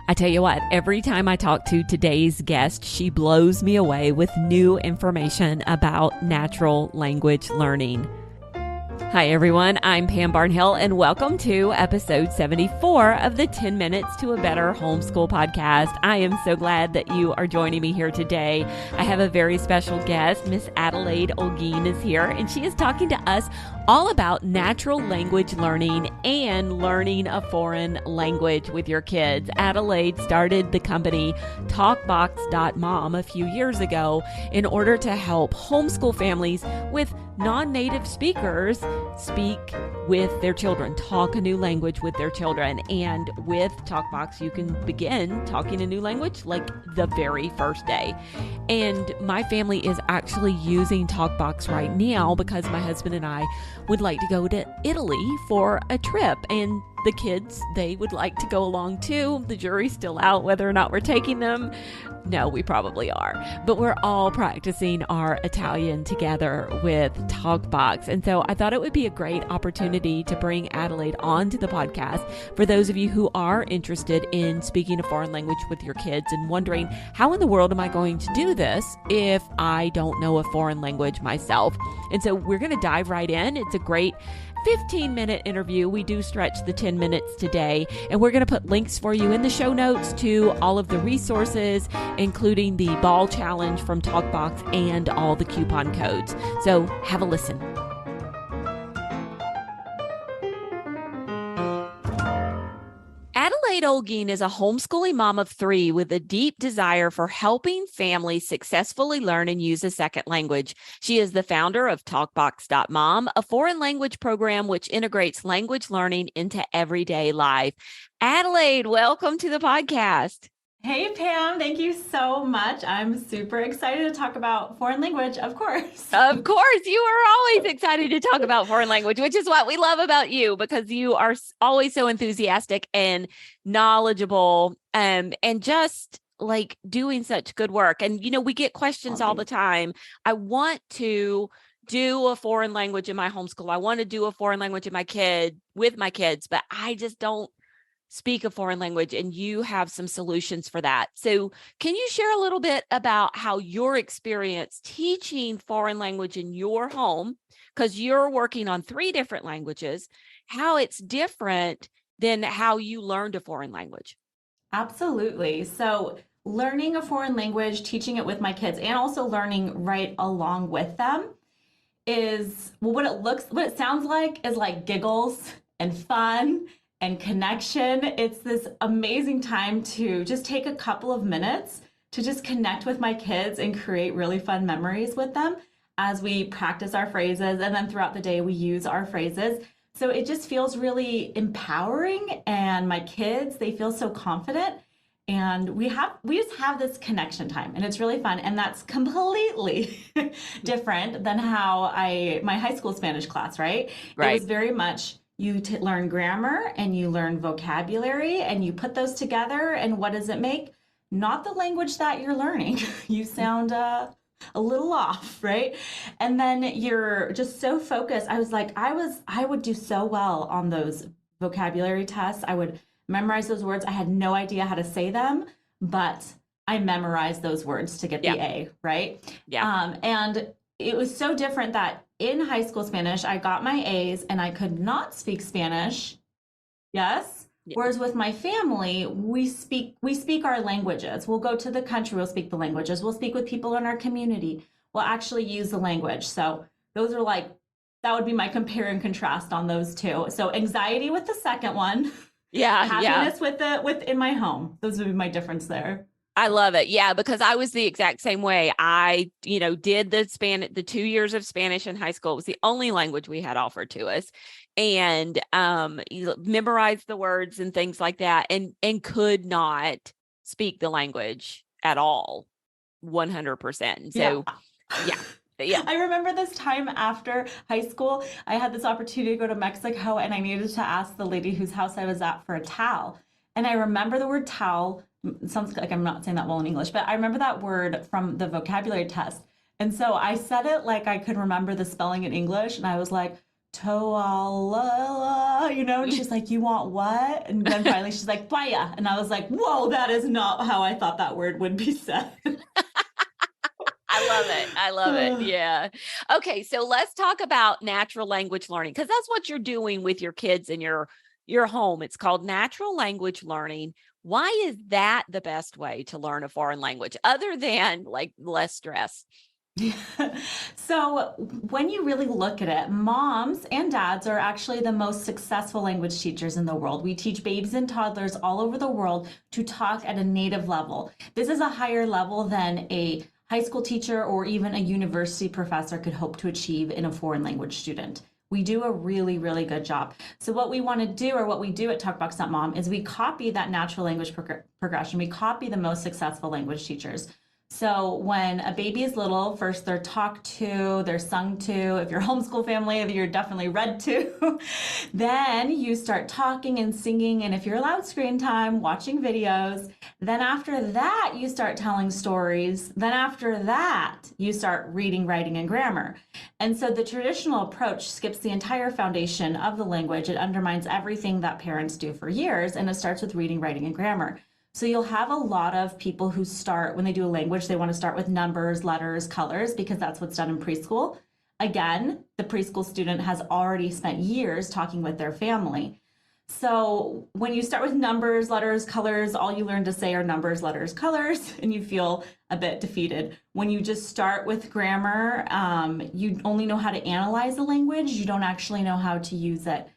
I tell you what, every time I talk to today's guest, she blows me away with new information about natural language learning. Hi, everyone. I'm Pam Barnhill, and welcome to episode 74 of the 10 Minutes to a Better Homeschool podcast. I am so glad that you are joining me here today. I have a very special guest. Miss Adelaide Olguin is here, and she is talking to us all about natural language learning and learning a foreign language with your kids. Adelaide started the company Talkbox.mom a few years ago in order to help homeschool families with non-native speakers speak with their children, talk a new language with their children. And with Talkbox, you can begin talking a new language like the very first day. And my family is actually using Talkbox right now because my husband and I would like to go to Italy for a trip. And the kids, they would like to go along too. The jury's still out whether or not we're taking them. No, we probably are. But we're all practicing our Italian together with Talkbox. And so I thought it would be a great opportunity to bring Adelaide onto the podcast for those of you who are interested in speaking a foreign language with your kids and wondering, how in the world am I going to do this if I don't know a foreign language myself? And so we're going to dive right in. It's a great 15-minute interview. We do stretch the 10 minutes today, and we're going to put links for you in the show notes to all of the resources, including the ball challenge from Talkbox and all the coupon codes. So have a listen. Adelaide Olguin is a homeschooling mom of three with a deep desire for helping families successfully learn and use a second language. She is the founder of Talkbox.mom, a foreign language program which integrates language learning into everyday life. Adelaide, welcome to the podcast. Hey, Pam, thank you so much. I'm super excited to talk about foreign language, of course. Of course, you are always excited to talk about foreign language, which is what we love about you, because you are always so enthusiastic and knowledgeable, and just like doing such good work. And, you know, we get questions all the time. I want to do a foreign language in my homeschool. I want to do a foreign language with my kids, but I just don't speak a foreign language, and you have some solutions for that. So can you share a little bit about how your experience teaching foreign language in your home, because you're working on 3 different languages, how it's different than how you learned a foreign language? Absolutely. So learning a foreign language, teaching it with my kids, and also learning right along with them is, well, what it sounds like is like giggles and fun and connection. It's this amazing time to just take a couple of minutes to just connect with my kids and create really fun memories with them as we practice our phrases. And then throughout the day, we use our phrases. So it just feels really empowering. And my kids, they feel so confident. And we just have this connection time, and it's really fun. And that's completely different than how my high school Spanish class, right? It was very much, you learn grammar and you learn vocabulary and you put those together, and what does it make? Not the language that you're learning. You sound a little off, right? And then you're just so focused. I was like, I would do so well on those vocabulary tests. I would memorize those words. I had no idea how to say them, but I memorized those words to get the A, right? Yeah. And it was so different that in high school Spanish, I got my A's and I could not speak Spanish. Yes. Yeah. Whereas with my family, we speak our languages. We'll go to the country, we'll speak the languages. We'll speak with people in our community. We'll actually use the language. So those are that would be my compare and contrast on those two. So anxiety with the second one. Yeah. Happiness within my home. Those would be my difference there. I love it. Yeah, because I was the exact same way. I, did the 2 years of Spanish in high school. It was the only language we had offered to us, and memorized the words and things like that, and could not speak the language at all, 100%. So, yeah. I remember this time after high school, I had this opportunity to go to Mexico, and I needed to ask the lady whose house I was at for a towel. And I remember the word towel. It sounds like I'm not saying that well in English, but I remember that word from the vocabulary test. And so I said it like I could remember the spelling in English. And I was like, Toala, and she's like, you want what? And then finally she's like, playa. And I was like, whoa, that is not how I thought that word would be said. I love it. I love it. Yeah. Okay, so let's talk about natural language learning, because that's what you're doing with your kids in your home. It's called natural language learning. Why is that the best way to learn a foreign language other than like less stress? So, when you really look at it, moms and dads are actually the most successful language teachers in the world. We teach babies and toddlers all over the world to talk at a native level. This is a higher level than a high school teacher or even a university professor could hope to achieve in a foreign language student. We do a really, really good job. So, what we want to do, or what we do at TalkBox.mom, is we copy that natural language progression. We copy the most successful language teachers. So when a baby is little, first they're talked to, they're sung to. If you're a homeschool family, you're definitely read to. Then you start talking and singing, and if you're allowed screen time, watching videos. Then after that, you start telling stories. Then after that, you start reading, writing, and grammar. And so the traditional approach skips the entire foundation of the language. It undermines everything that parents do for years, and it starts with reading, writing, and grammar. So you'll have a lot of people who start, when they do a language, they want to start with numbers, letters, colors, because that's what's done in preschool. Again, the preschool student has already spent years talking with their family. So when you start with numbers, letters, colors, all you learn to say are numbers, letters, colors, and you feel a bit defeated. When you just start with grammar, you only know how to analyze the language. You don't actually know how to use it.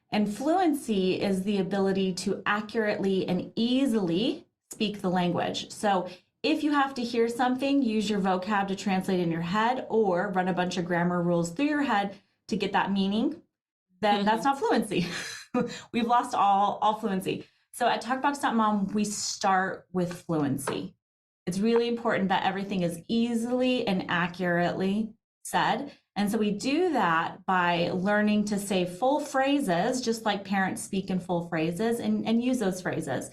And fluency is the ability to accurately and easily speak the language. So if you have to hear something, use your vocab to translate in your head or run a bunch of grammar rules through your head to get that meaning, then that's not fluency. We've lost all fluency. So at TalkBox.mom, we start with fluency. It's really important that everything is easily and accurately said. And so we do that by learning to say full phrases, just like parents speak in full phrases, and use those phrases.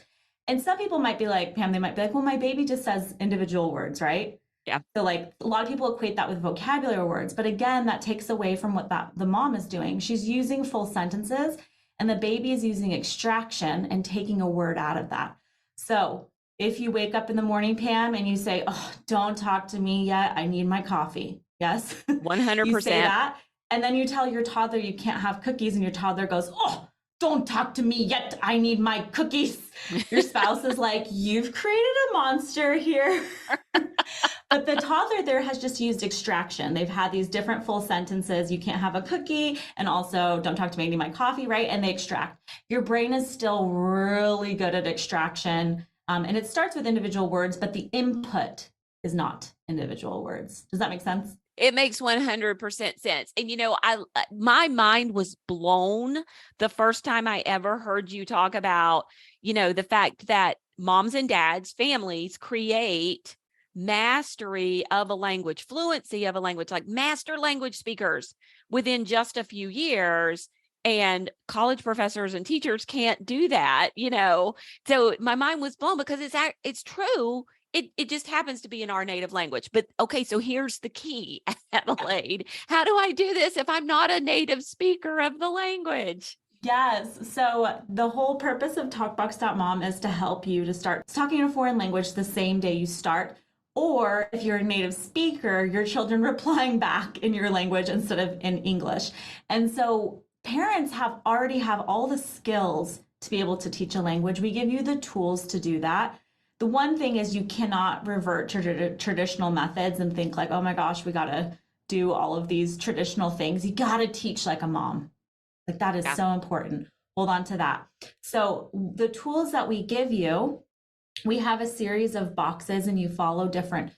And some people might be like, Pam, they might be like, well, my baby just says individual words, right? Yeah. So like a lot of people equate that with vocabulary words. But again, that takes away from what the mom is doing. She's using full sentences, and the baby is using extraction and taking a word out of that. So if you wake up in the morning, Pam, and you say, oh, don't talk to me yet, I need my coffee. Yes. 100%. You say that, and then you tell your toddler you can't have cookies, and your toddler goes, oh, don't talk to me yet, I need my cookies. Your spouse is like, you've created a monster here. But the toddler there has just used extraction. They've had these different full sentences. You can't have a cookie, and also don't talk to me, I need my coffee, right? And they extract. Your brain is still really good at extraction. And it starts with individual words, but the input is not individual words. Does that make sense? It makes 100% sense. And my mind was blown the first time I ever heard you talk about, the fact that moms and dads, families create mastery of a language, fluency of a language, like master language speakers within just a few years. And college professors and teachers can't do that, So my mind was blown because it's true. It just happens to be in our native language. But okay, so here's the key, Adelaide. How do I do this if I'm not a native speaker of the language? Yes. So the whole purpose of TalkBox.mom is to help you to start talking a foreign language the same day you start. Or if you're a native speaker, your children replying back in your language instead of in English. And so parents already have all the skills to be able to teach a language. We give you the tools to do that. The one thing is you cannot revert to traditional methods and think like, oh my gosh, we got to do all of these traditional things. You got to teach like a mom. Like that is so important. Hold on to that. So the tools that we give you, we have a series of boxes, and you follow different,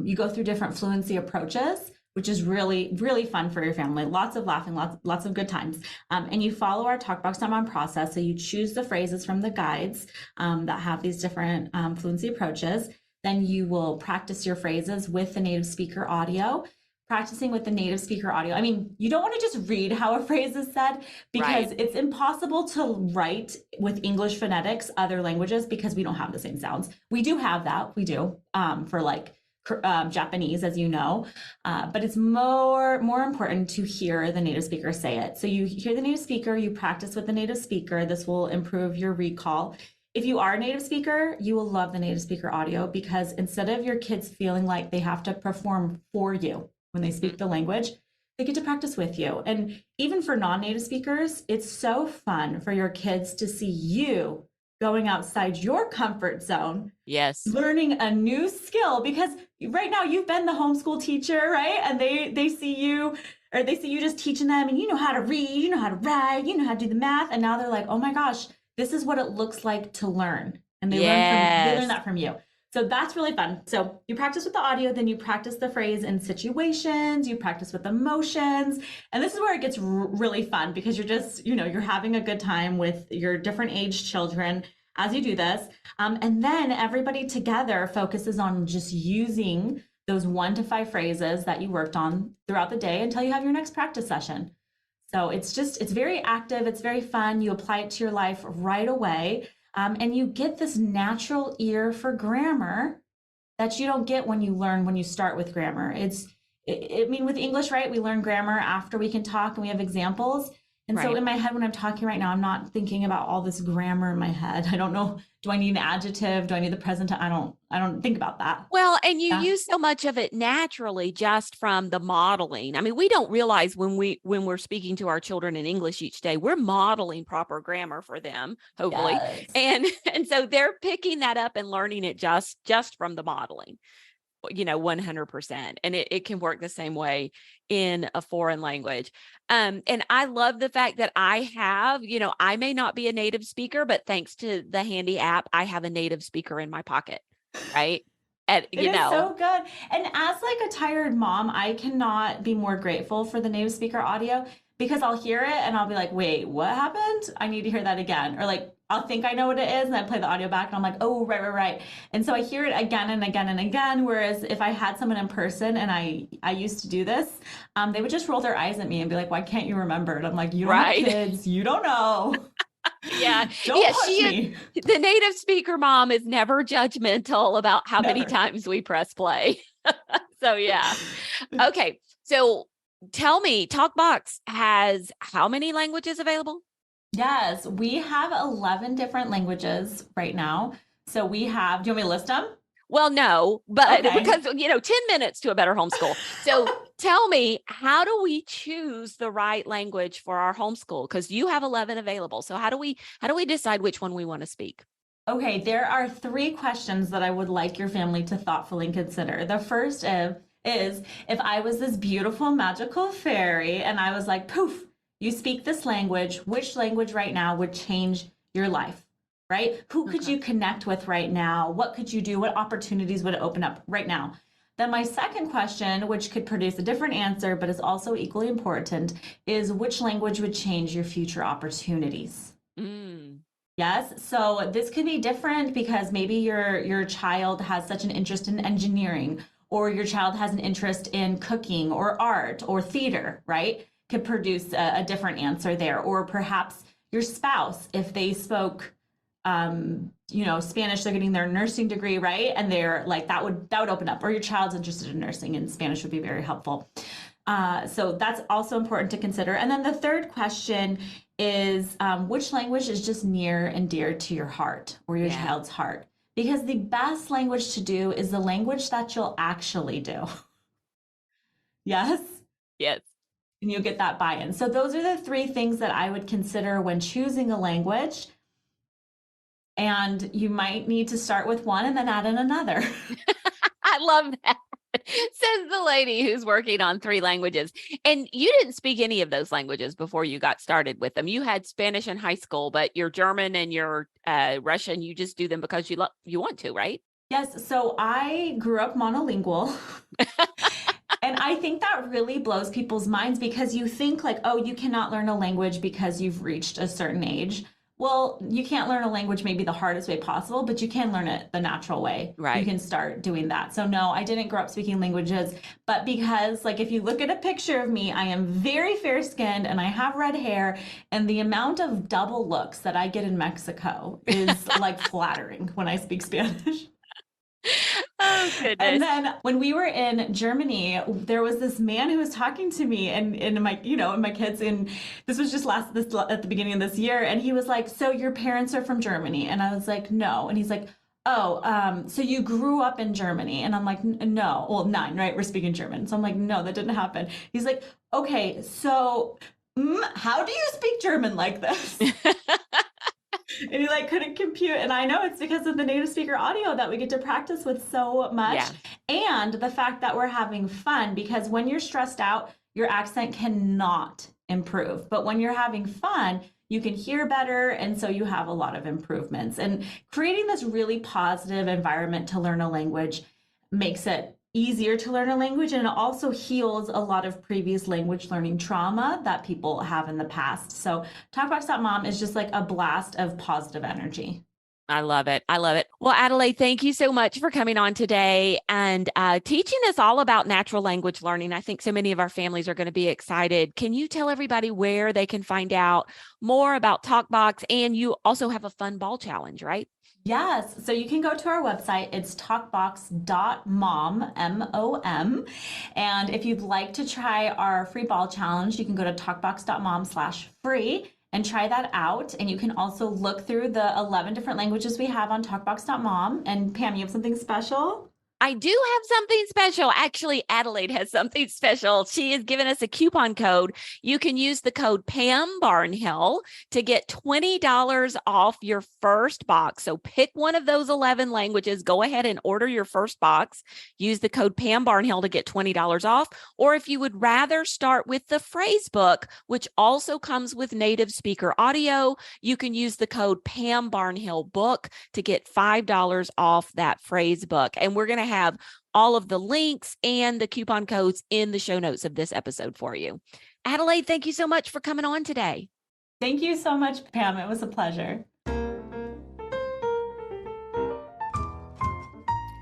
you go through different fluency approaches, which is really, really fun for your family. Lots of laughing, lots of good times. And you follow our TalkBox.mom process. So you choose the phrases from the guides that have these different fluency approaches. Then you will practice your phrases with the native speaker audio. Practicing with the native speaker audio. I mean, you don't want to just read how a phrase is said, because it's impossible to write with English phonetics other languages because we don't have the same sounds. We do have that. We do for like Japanese, as you know, but it's more important to hear the native speaker say it. So you hear the native speaker, you practice with the native speaker. This will improve your recall. If you are a native speaker, you will love the native speaker audio because instead of your kids feeling like they have to perform for you when they speak the language, they get to practice with you. And even for non-native speakers, it's so fun for your kids to see you going outside your comfort zone, Yes. learning a new skill, because right now you've been the homeschool teacher, right? And they see you, or they see you just teaching them, and you know how to read, you know how to write, you know how to do the math, and now they're like, oh my gosh, this is what it looks like to learn. And they learn that from you. So that's really fun. So you practice with the audio, then you practice the phrase in situations, you practice with emotions. And this is where it gets really fun because you're just, you're having a good time with your different age children as you do this. And then everybody together focuses on just using those 1 to 5 phrases that you worked on throughout the day until you have your next practice session. So it's very active, it's very fun. You apply it to your life right away. And you get this natural ear for grammar that you don't get when you start with grammar. With English, right? We learn grammar after we can talk and we have examples. And so in my head, when I'm talking right now, I'm not thinking about all this grammar in my head. I don't know, do I need an adjective? Do I need the present? I don't think about that. Well, and you use so much of it naturally just from the modeling. I mean, we don't realize when we're speaking to our children in English each day, we're modeling proper grammar for them, hopefully. Yes. And so they're picking that up and learning it just from the modeling. 100%. And it can work the same way in a foreign language. And I love the fact that I have, I may not be a native speaker, but thanks to the handy app, I have a native speaker in my pocket, right? It is so good. And as like a tired mom, I cannot be more grateful for the native speaker audio because I'll hear it and I'll be like, wait, what happened? I need to hear that again. Or like, I'll think I know what it is and I play the audio back and I'm like, oh, right. And so I hear it again and again and again. Whereas if I had someone in person and I used to do this, they would just roll their eyes at me and be like, why can't you remember it? I'm like, you don't have kids, you don't know. Yeah. Don't push me. The native speaker mom is never judgmental about how many times we press play. So yeah. Okay. So tell me, TalkBox has how many languages available? Yes, we have 11 different languages right now. So do you want me to list them? Well, no, but because, 10 minutes to a better homeschool. So tell me, how do we choose the right language for our homeschool? Because you have 11 available. So how do we decide which one we want to speak? Okay, there are 3 questions that I would like your family to thoughtfully consider. The first is if I was this beautiful magical fairy and I was like, poof, you speak this language, which language right now would change your life, right? Who could you connect with right now? What could you do? What opportunities would it open up right now? Then my second question, which could produce a different answer, but is also equally important, is which language would change your future opportunities? Yes, so this could be different because maybe your child has such an interest in engineering, or your child has an interest in cooking or art or theater, right? Could produce a different answer there. Or perhaps your spouse, if they spoke Spanish, they're getting their nursing degree, right? And they're like, that would open up. Or your child's interested in nursing and Spanish would be very helpful. So that's also important to consider. And then the third question is which language is just near and dear to your heart or your child's heart? Because the best language to do is the language that you'll actually do. Yes? Yes. And you'll get that buy-in. So those are the 3 things that I would consider when choosing a language. And you might need to start with one and then add in another. I love that. Says the lady who's working on 3 languages. And you didn't speak any of those languages before you got started with them. You had Spanish in high school, but your German and your Russian, you just do them because you want to, right? Yes. So I grew up monolingual. And I think that really blows people's minds because you think like, oh, you cannot learn a language because you've reached a certain age. Well, you can't learn a language maybe the hardest way possible, but you can learn it the natural way. Right. You can start doing that. So no, I didn't grow up speaking languages, but because like if you look at a picture of me, I am very fair skinned and I have red hair, and the amount of double looks that I get in Mexico is like flattering when I speak Spanish. Oh, And goodness. then when we were in Germany, there was this man who was talking to me and my, and my kids, and this was just at the beginning of this year, and he was like, "So your parents are from Germany?" And I was like, "No." And he's like, "Oh, so you grew up in Germany?" And I'm like, "No." Well, nine, right? We're speaking German. So I'm like, "No, that didn't happen." He's like, "Okay, so how do you speak German like this?" And he like couldn't compute. And I know it's because of the native speaker audio that we get to practice with so much. Yeah. And the fact that we're having fun, because when you're stressed out, your accent cannot improve. But when you're having fun, you can hear better. And so you have a lot of improvements. And creating this really positive environment to learn a language makes it easier to learn a language, and it also heals a lot of previous language learning trauma that people have in the past. So talkbox.mom is just like a blast of positive energy. I love it. I love it. Well, Adelaide, thank you so much for coming on today and teaching us all about natural language learning. I think so many of our families are going to be excited. Can you tell everybody where they can find out more about TalkBox? And you also have a fun ball challenge, right? Yes. So you can go to our website. It's talkbox.mom, M-O-M. And if you'd like to try our free ball challenge, you can go to talkbox.mom/free and try that out. And you can also look through the 11 different languages we have on talkbox.mom. And Pam, you have something special? I do have something special. Actually, Adelaide has something special. She has given us a coupon code. You can use the code Pam Barnhill to get $20 off your first box. So pick one of those 11 languages. Go ahead and order your first box. Use the code Pam Barnhill to get $20 off. Or if you would rather start with the phrase book, which also comes with native speaker audio, you can use the code Pam Barnhill book to get $5 off that phrase book. And we're going to have all of the links and the coupon codes in the show notes of this episode for you. Adelaide, thank you so much for coming on today. Thank you so much, Pam. It was a pleasure.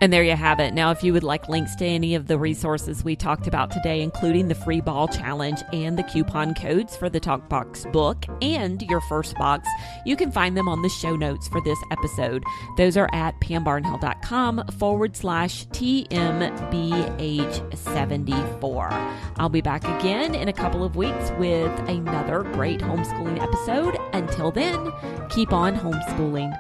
And there you have it. Now, if you would like links to any of the resources we talked about today, including the free ball challenge and the coupon codes for the TalkBox book and your first box, you can find them on the show notes for this episode. Those are at pambarnhill.com/TMBH74. I'll be back again in a couple of weeks with another great homeschooling episode. Until then, keep on homeschooling.